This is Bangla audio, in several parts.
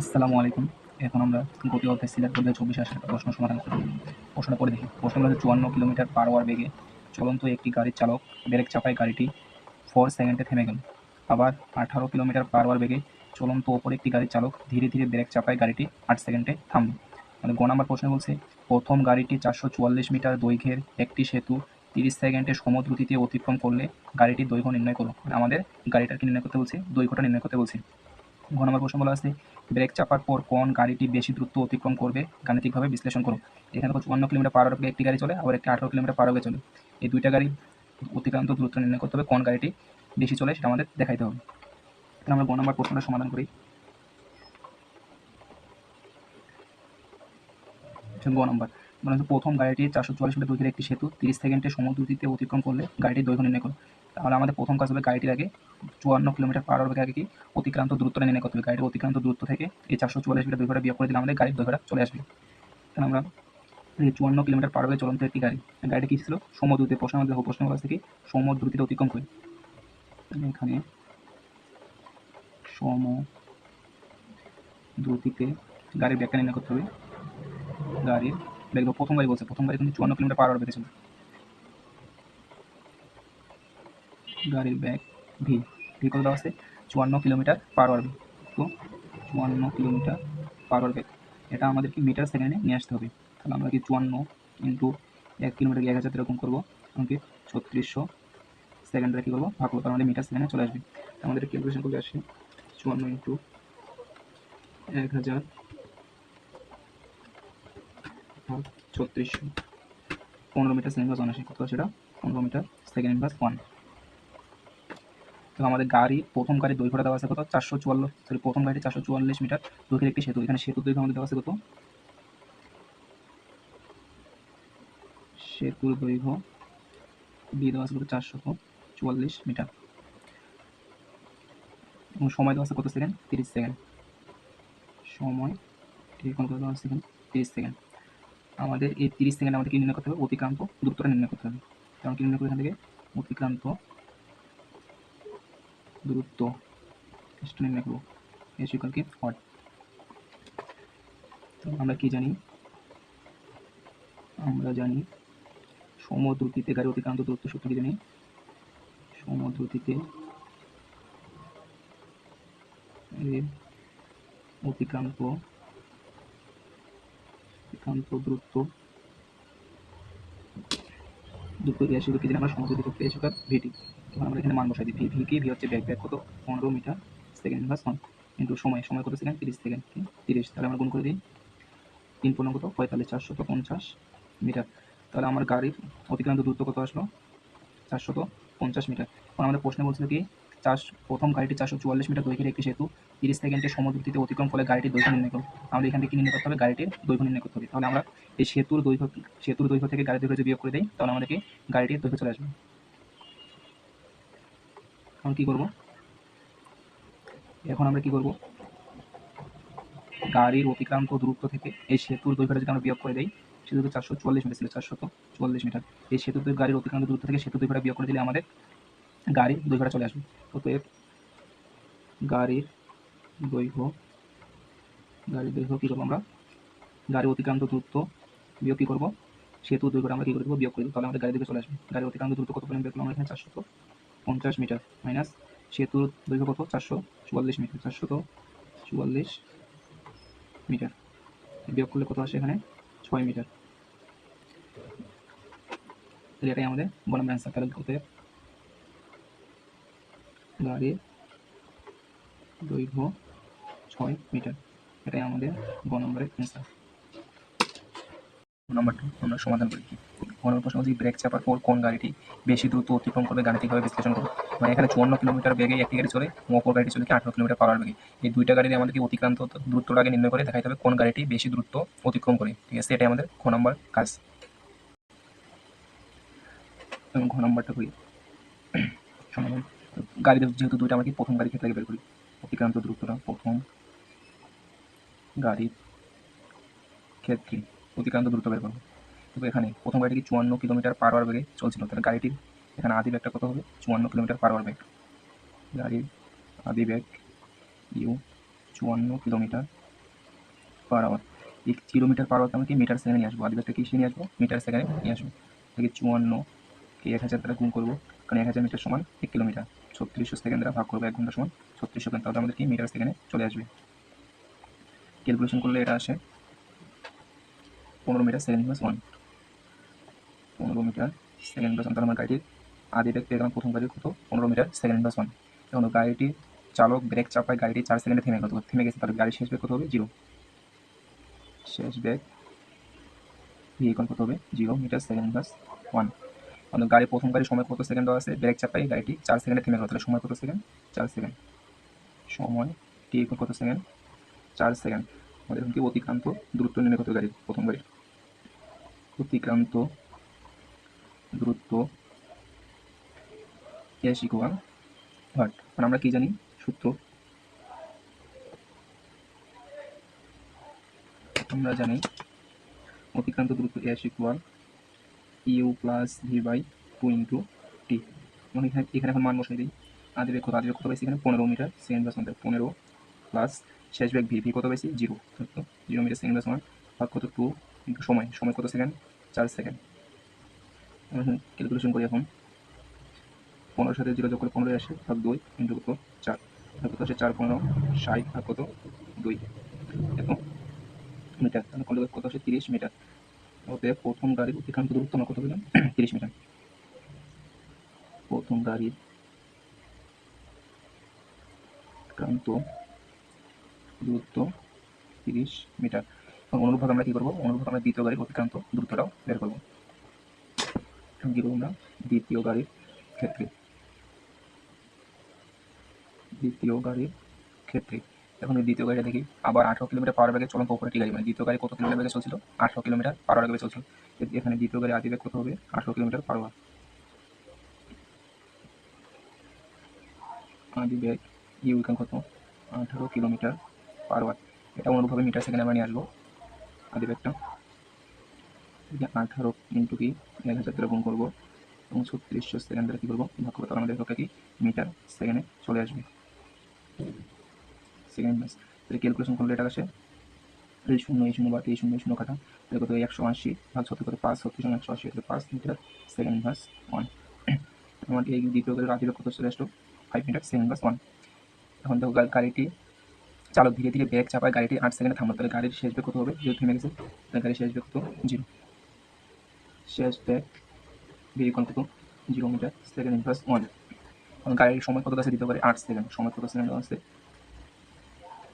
আসসালামু আলাইকুম। এখন আমরা গতি অধ্যায় সিলেট ২০২৪ আসলে প্রশ্ন সমাধান করব। প্রশ্নটা পড়ে দেখি। প্রশ্নটা হচ্ছে ৫৪ কিলোমিটার পার আওয়ার বেগে চলন্ত একটি গাড়ির চালক ব্রেক চাপায় গাড়িটি 4 সেকেন্ডে থেমে গেল। আবার ১৮ কিলোমিটার পার আওয়ার বেগে চলন্ত অপর একটি গাড়ির চালক ধীরে ধীরে ব্রেক চাপায় গাড়িটি ৮ সেকেন্ডে থামল। মানে গ নাম্বার প্রশ্ন বলছে প্রথম গাড়িটি ৪৪৪ মিটার দৈর্ঘ্যের একটি সেতু ৩০ সেকেন্ডে সমদ্রুতিতে অতিক্রম করলে গাড়িটির দৈর্ঘ্য নির্ণয় করো। আমাদের গাড়িটার কি নির্ণয় করতে বলছে? দৈর্ঘ্যটা নির্ণয় করতে বলছে। ঘ নম্বর প্রশ্ন বলা আছে ব্রেক চাপার পর কোন গাড়িটি বেশি দ্রুত অতিক্রম করবে গাণিতিকভাবে বিশ্লেষণ করো। এখানে ৫৪ কিলোমিটার পার আওয়ার একটি গাড়ি চলে, আবার একটি ১৮ কিলোমিটার পার আওয়ারে চলে। এই দুইটা গাড়ি অতিক্রান্ত দূরত্ব নির্ণয় করতে হবে, কোন গাড়িটি বেশি চলে সেটা আমাদের দেখাইতে হবে। তাহলে আমরা গ নম্বর প্রশ্নটা সমাধান করি। গ নম্বর মানে প্রথম গাড়িটি ৪৪৪ মিটার দৈর্ঘ্যের একটি সেতু ৩০ সেকেন্ডে সমদ্রুতিতে অতিক্রম করলে গাড়িটির দৈর্ঘ্য নির্ণয় করো। তাহলে আমাদের প্রথম কাজ হবে গাড়িটির আগে ৫৪ কিলোমিটার পার আওয়ার বেগে আগে কি অতিক্রান্ত দূরত্বটা নির্ণয় করতে হবে। গাড়ির অতিক্রান্ত দূরত্ব থেকে এই ৪৪৪ মিটার দৈর্ঘ্যটা বিয়োগ করে দিলে আমাদের গাড়ির দৈর্ঘ্যটা চলে আসবে। তাহলে আমরা ৫৪ কিলোমিটার পার আওয়ারে চলন্ত একটি গাড়ি, গাড়িটা কি ছিল? সমদ্রুতি। প্রশ্ন বলা আছে কি সমদ্রুতিতে অতিক্রম করে। এখানে সমদ্রুতিতে গাড়ির ব্যাগটা নির্ণয় করতে হবে। গাড়ির ব্যাগ প্রথম গাড়ি বলছে, প্রথম গাড়ি কিন্তু ৫৪ কিলোমিটার পার আওয়ার বেগে ছিল। গাড়ির ব্যাগ ভি ভি কত দেওয়া আছে? ৫৪ কিলোমিটার পার আওয়ার বেগ। তো ৫৪ কিলোমিটার পার আওয়ার বেগ এটা আমাদেরকে মিটার সেকেন্ডে নিয়ে আসতে হবে। তাহলে আমরা কি ৫৪ ইন্টু ১ কিলোমিটার ১০০০ এরকম করবো, এমনকি ৩৬০০ সেকেন্ডে কী করবো ভাগ করবো, তার আমাদের মিটার সেকেন্ডে চলে আসবে। আমাদের ক্যালকুলেশন করলে আসে ৫৪ ইন্টু ১০০০ ভাগ ৩৬০০, ১৫ মিটার সেকেন্ড প্লাস ১ আসে। কত সেটা? ১৫ মিটার সেকেন্ড প্লাস 1। তো আমাদের গাড়ির প্রথম গাড়ির দৈর্ঘ্যটা দেওয়া আছে কত? ৪৪৪, প্রথম গাড়িটি ৪৪৪ মিটার দৈর্ঘ্যের একটি সেতু। এখানে সেতুর দৈর্ঘ্য আমাদের দেওয়া আছে কত? সেতুর দৈর্ঘ্য বি দেওয়া আছে কত? ৪৪৪ মিটার এবং সময় দেওয়া আছে কত সেকেন্ড? ৩০ সেকেন্ড। সময় কত দেওয়া আছে এখানে? ৩০ সেকেন্ড। আমাদের এই ৩০ সেকেন্ড আমাদের কি নির্ণয় করতে হবে? অতিক্রান্ত দূরত্বটা নির্ণয় করতে হবে। কারণ কি নির্ণয় করি এখান থেকে? অতিক্রান্ত দূরত্ব নির্ণয় করবো। এস ইকুয়াল কি হট। তো আমরা কি জানি? আমরা জানি সমদ্রুতিতে গাড়ি অতিক্রান্ত দূরত্ব সূত্র কি জানি? সমদ্রুতিতে অতিক্রান্ত দূরত্ব এস ইকুয়াল কি জানি? আমরা সমদ্রুতি করতে এস ইকুয়াল ভিটি। তখন আমরা এখানে মান বসাই দিই। ভি কি? ভি হচ্ছে ব্যাগ কত? ১৫ মিটার সেকেন্ড প্লাস 1 ইন্টু সময় কত সেকেন্ড? ৩০ সেকেন্ড। ৩০, তাহলে আমরা গুণ করে দিই। ৩ পূর্ণাঙ্গ কত? ৪৫, ৪৫০ মিটার। তাহলে আমার গাড়ির অতিক্রান্ত দূরত্ব কত আসলো? ৪৫০ মিটার। এখন আমাদের প্রশ্নে বলছিল কি প্রথম গাড়িটি ৪৪৪ মিটার দৈর্ঘ্যের একটি সেতু ৩০ সেকেন্ডে সমদ্রুতিতে অতিক্রম করলে গাড়িটির দৈর্ঘ্য নির্ণয় করো। আমাদের এখান থেকে কি নির্ণয় করতে হবে? গাড়িটির দৈর্ঘ্য নির্ণয় করতে হবে। তাহলে আমরা এই সেতুর দৈর্ঘ্য থেকে গাড়ির দৈর্ঘ্য যদি বিয়োগ করে দিই, তাহলে আমাদেরকে গাড়িটির দৈর্ঘ্য চলে আসবে। এখন কি করব? এখন আমরা কি করব? গাড়ির অতিক্রান্ত দূরত্ব থেকে এই সেতুর দৈর্ঘ্যটা যদি আমরা বিয়োগ করে দিই, সেতু ৪৪৪ মিটার ছিল, ৪৪৪ মিটার। এই সেতুতে গাড়ির অতিক্রান্ত দূরত্ব থেকে সেতুর দৈর্ঘ্যটা বিয়োগ করে দিলে আমাদের গাড়ির দৈর্ঘ্যটা চলে আসবে। অতএব গাড়ির দৈর্ঘ্য কী করবো আমরা? গাড়ির অতিক্রান্ত দূরত্ব বিয়োগ কী করবো? সেতুর দৈর্ঘ্যটা আমরা কী করে দেবো? বিয়োগ করে দেবো। তাহলে আমাদের গাড়ির দৈর্ঘ্য চলে আসবে। গাড়ির অতিক্রান্ত দূরত্ব কত পরিমাণ বের করলাম আমরা এখানে? ৪৫০ মিটার মাইনাস সেতুর দৈর্ঘ্য কত? ৪৪৪ মিটার। ৪৪৪ মিটার বিয়োগ করলে কত আসে এখানে? ৬ মিটার। তাহলে এটাই আমাদের গ নম্বর অ্যান্সার। তাহলে অতএব গাড়ির দৈর্ঘ্য ৬ মিটার, এটাই আমাদের গ নম্বরের অ্যান্সার। নম্বরটা আমরা সমাধান করি। প্রশ্ন হচ্ছে ব্রেক চাপার পর কোন গাড়িটি বেশি দ্রুত অতিক্রম করবে গাণিতিকভাবে বিশ্লেষণ করো। মানে এখানে ৫৪ কিলোমিটার বেগে একটি গাড়ি চলে, অপর গাড়িটি চলে কি ১৮ কিলোমিটার পার বেগে। এই দুইটা গাড়ির আমাদেরকে অতিক্রান্ত দূরত্বটা আগে নির্ণয় করে দেখাইতে হবে কোন গাড়িটি বেশি দ্রুত অতিক্রম করে। ঠিক আছে, এটাই আমাদের খ নম্বর কাজ। এবং ঘ নম্বরটা করি সমাধান। গাড়িদের যেহেতু দুইটা আমাকে প্রথম গাড়ির ক্ষেত্রে বের করি অতিক্রান্ত দূরত্বটা প্রথম গাড়ির ক্ষেত্রে অতিক্রান্ত দূরত্ব বের করবো। কিন্তু এখানে প্রথম গাড়িটি ৫৪ কিলোমিটার পার আওয়ার বেগে চলছিল, তাহলে গাড়িটির এখানে আদি বেগটা কত হবে? ৫৪ কিলোমিটার পার আওয়ার বেগ। গাড়ির আদি বেগ ইউ ৫৪ কিলোমিটার পার আওয়ার। এই 0 মিটার পার আওয়ারকে আমরা কি মিটার সেকেন্ডে নিয়ে আসবো, আদিবাসটা কিসে নিয়ে আসবো, মিটার সেকেন্ডে নিয়ে আসবো। থেকে 54কে 1000 দ্বারা গুণ করবো, কারণ 1000 মিটার সমান 1 কিলোমিটার। 3600 সেকেন্ড দ্বারা ভাগ করবো, 1 ঘন্টা সমান 36 সেকেন্ড, তাহলে আমাদের কি মিটার সেকেন্ডে চলে আসবে। ক্যালকুলেশন করলে এটা আসে 15 metre second plus 1, 15 metre second plus 1, তাহলে আমার গাড়িটির আদি বেগ পেয়ে গেলাম প্রথম গাড়ির কত, 15 মিটার সেকেন্ড প্লাস 1। এখন গাড়িটি চালক ব্রেক চাপায়, গাড়িটি 4 সেকেন্ডে থেমে গেছে, তাহলে গাড়ির শেষ বেগ কত হবে, 0। শেষ বেগ ভি কত হবে, 0 মিটার সেকেন্ড প্লাস 1। আমাদের গাড়ির প্রথম গাড়ির সময় কত সেকেন্ড দেওয়া আছে, ব্রেক চাপাই গাড়িটি 4 সেকেন্ডে থেমে গেল, তাহলে সময় কত সেকেন্ড, 4 সেকেন্ড। সময় টি কত সেকেন্ড, 4 সেকেন্ড। আমাদের এখন কি অতিক্রান্ত দূরত্ব নির্ণয় করতে হবে গাড়ির, প্রথম গাড়ির অতিক্রান্ত দূরত্ব এস ইকুয়াল হোয়াট, কারণ আমরা কি জানি সূত্র, আমরা জানি অতিক্রান্ত দূরত্ব S equal u plus v by 2 into t. এবং এখানে এখন মান বসাই দিই। আদিবেগ কত পাইছি এখানে, 15 মিটার সেকেন্ড প্লাস 1, 15 প্লাস শেষ বেগ ভি কত পাইছি, 0, 0 মিটার সেকেন্ড প্লাস 1 ভাগ কত 2 ইন্টু সময় কত সেকেন্ড, 4 সেকেন্ড। আমরা ক্যালকুলেশন করি এখন, 15 সাথে 0 যোগ করে 15 আসে, ভাগ 2 ইন্টু কত 4, ভাগ কত আসে 4 15 60 ভাগ কত 2, এত মিটার, তাহলে কত আসে 30 মিটার। অতএব প্রথম গাড়ির অতিক্রান্ত দূরত্ব আমরা কত পেলাম, 30 মিটার। প্রথম গাড়ির অতিক্রান্ত দূরত্ব 30 মিটার। এবং অনুরূপভাবে আমরা কি করবো, অনুরূপভাবে আমরা দ্বিতীয় গাড়ির অতিক্রান্ত দূরত্বটাও বের করবো। এখন কি করবো আমরা, দ্বিতীয় গাড়ির ক্ষেত্রে, এখন এই দ্বিতীয় গাড়িটা দেখি আবার 18 কিলোমিটার পার বেগে চলন্ত অপর একটি গাড়ি, মানে দ্বিতীয় গাড়ি কত কিলোমিটার বেগে চলছিল, 18 কিলোমিটার পার বেগে চলছিল। এখানে দ্বিতীয় গাড়ি আদি বেগ কত হবে, 18 কিলোমিটার পার আওয়ার। আদি বেগ ইউ ইকুয়াল কত, 18 কিলোমিটার পার আওয়ার। এটা অনুরূপভাবে মিটার সেকেন্ডে আমরা নিয়ে আসবো আদি বেগটা। 18 ইন্টু কি 1000 দ্বারা গুণ করবো এবং 3600 সেকেন্ড দ্বারা কী করবো ভাগ করবো, তাহলে আমাদের কি মিটার সেকেন্ডে চলে আসবে। সেকেন্ড ব্যাস, তাহলে ক্যালকুলেশন করলে এটা আসে এই শূন্য বা এই শূন্য কাটা, তাহলে কত 180 ভাগ 70 করে 5, 36 180 তাহলে 5 মিটার সেকেন্ড প্লাস 1। আমার এই দ্বিতীয় গাড়ির আদি বেগ কত চলে আসলো, 5 মিটার সেকেন্ড প্লাস 1। এখন দেখো গাড়িটি চালক ধীরে ধীরে ব্রেক চাপায়, গাড়িটি 8 সেকেন্ডে থামলো, তাহলে গাড়ির শেষ বেগ কত হবে, যেহেতু থেমে গেছে তাহলে গাড়ির শেষ বেগ কত, 0। শেষ বেগ ভি ইকুয়াল কত, 0 মিটার সেকেন্ড প্লাস 1। এখন গাড়ির সময় কত আছে, দ্বিতীয় গাড়ি 8 সেকেন্ড, সময় কত সেকেন্ড দেওয়া আছে,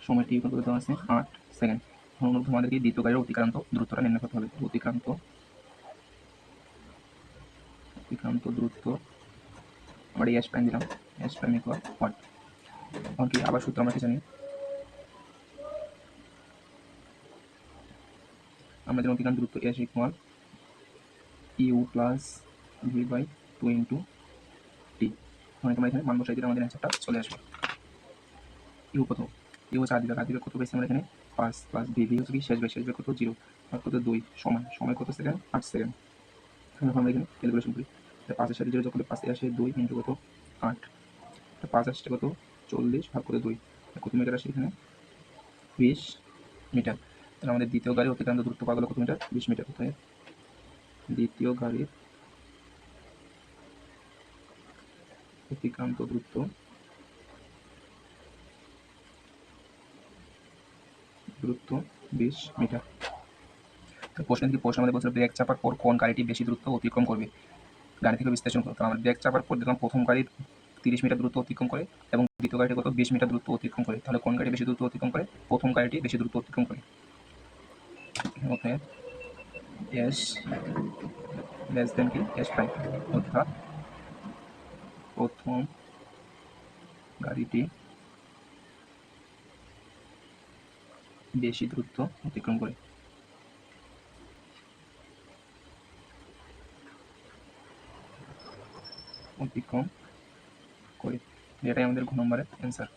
সময় টি ইকুয়াল কত দেওয়া আছে 8 সেকেন্ড। এখন আমাদেরকে দ্বিতীয় গাড়ির অতিক্রান্ত দূরত্বটা নির্ণয় করতে হবে। অতিক্রান্ত দূরত্ব আমরা এস প্রাইম দিলাম, এস প্রাইম ইকুয়াল হোয়াট। এখন কি আবার সূত্র আমরা কি জানি, আমরা যেন অতিক্রান্ত দূরত্ব S equal u plus v by 2 into t. মানে তোমরা এখানে মান বসাই দিলে আমাদের অ্যান্সারটা চলে আসবে। ইউ কত, ইউ হচ্ছে আদিবেগ কত পেয়েছি আমরা এখানে 5 প্লাস ভি হচ্ছে কি শেষ বেগ কত 0 আর কত 2, সময় কত সেকেন্ড, 8 সেকেন্ড। এখন আমরা এখানে ক্যালকুলেশন করি, 5 এর সাথে 0 যোগ করলে 5 আসে 2 ইন্টু কত 8, 5 আসছে কত 40 ভাগ করে 2, কত মিটার আসে এখানে 20 মিটার। তাহলে আমাদের দ্বিতীয় গাড়ির অতিক্রান্ত দূরত্ব পাওয়া গেল কত মিটার, 20 মিটার। কোথায় দ্বিতীয় গাড়ির অতিক্রান্ত দূরত্ব 20 মিটার। প্রশ্ন আমাদের বলছিল ব্রেক চাপার পর কোন গাড়িটি বেশি দূরত্ব অতিক্রম করবে, গাড়ি থেকে বিশ্লেষণ করতে। আমরা ব্রেক চাপার পর দেখলাম প্রথম গাড়ির 30 মিটার দূরত্ব অতিক্রম করে এবং দ্বিতীয় গাড়িটি কত 20 মিটার দূরত্ব অতিক্রম করে, তাহলে কোন গাড়ি বেশি দূরত্ব অতিক্রম করে, প্রথম গাড়িটি বেশি দূরত্ব অতিক্রম করে। ওকে, এস লেস দেন কি এস প্রাইম, অর্থাৎ প্রথম গাড়িটি বেশি দূরত্ব অতিক্রম করে। এটাই আমাদের ঘ নম্বরের অ্যান্সার।